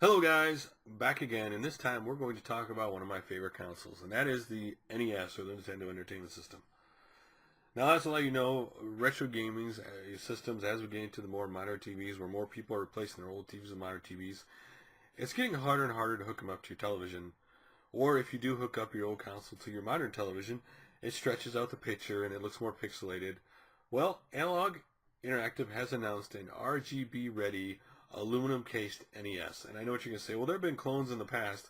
Hello guys, back again, and this time we're going to talk about one of my favorite consoles, and that is the NES, or the Nintendo Entertainment System. Now, as to let you know, retro gaming systems, as we get into the more modern TVs, where more people are replacing their old TVs with modern TVs, it's getting harder and harder to hook them up to your television. Or if you do hook up your old console to your modern television, it stretches out the picture and it looks more pixelated. Well, Analog Interactive has announced an RGB ready aluminum cased NES. And I know what you're going to say, well, there have been clones in the past,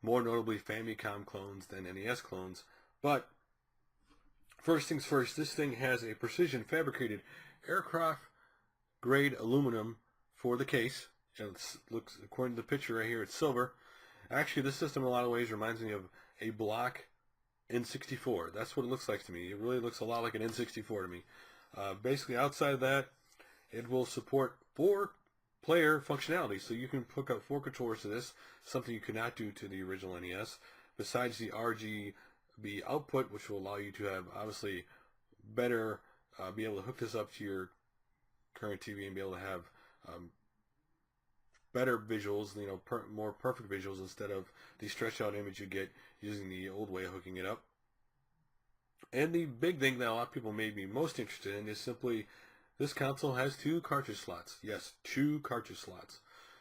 more notably Famicom clones than NES clones. But first things first, this thing has a precision fabricated aircraft grade aluminum for the case. It looks, according to the picture right here, it's silver. Actually, this system in a lot of ways reminds me of a block N64. That's what it looks like to me. It really looks a lot like an N64 to me. Basically, outside of that, it will support 4-player functionality. So you can hook up 4 controllers to this, something you could not do to the original NES. Besides the RGB output, which will allow you to have, obviously, better, be able to hook this up to your current TV and be able to have better visuals, more perfect visuals instead of the stretched out image you get using the old way of hooking it up. And the big thing that a lot of people may be most interested in is simply this console has 2 cartridge slots. Yes, 2 cartridge slots.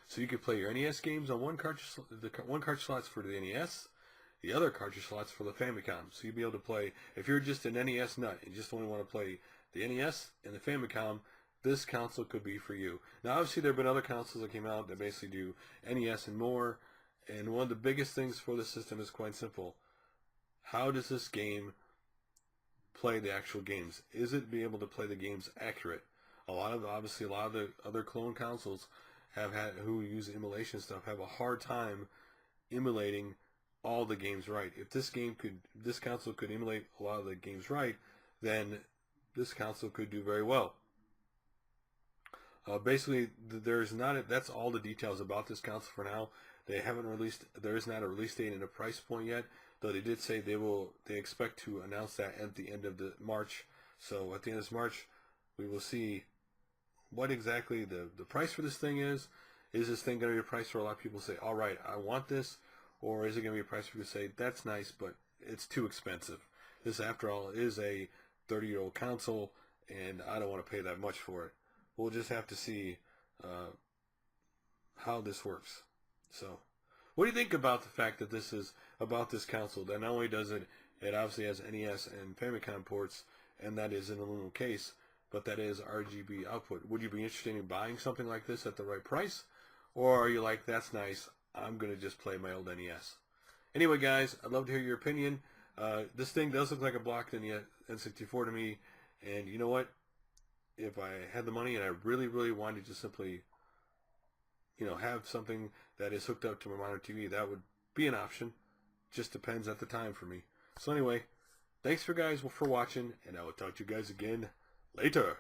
So you can play your NES games on one cartridge slot's for the NES, the other cartridge slots for the Famicom. So you'll be able to play, if you're just an NES nut and just only want to play the NES and the Famicom, this console could be for you. Now, obviously, there have been other consoles that came out that basically do NES and more. And one of the biggest things for the system is quite simple. How does this game play the actual games? Is it be able to play the games accurate? Obviously, a lot of the other clone consoles who use emulation stuff have a hard time emulating all the games right. If this console could emulate a lot of the games right, then this console could do very well. Basically, that's all the details about this console for now. There is not a release date and a price point yet, though they did say they expect to announce that at the end of March. So at the end of March, we will see what exactly the price for this thing is. Is this thing going to be a price where a lot of people say, all right, I want this? Or is it going to be a price where people say, that's nice, but it's too expensive? This, after all, is a 30-year-old console, and I don't want to pay that much for it. We'll just have to see how this works. So, what do you think about the fact that this is about this console? That not only does it obviously has NES and Famicom ports, and that is an aluminum case, but that is RGB output. Would you be interested in buying something like this at the right price? Or are you like, that's nice, I'm going to just play my old NES? Anyway, guys, I'd love to hear your opinion. This thing does look like a blocked N64 to me, and you know what? If I had the money and I really, really wanted to simply, have something that is hooked up to my modern TV, that would be an option. Just depends at the time for me. So anyway, thanks for watching, and I will talk to you guys again later.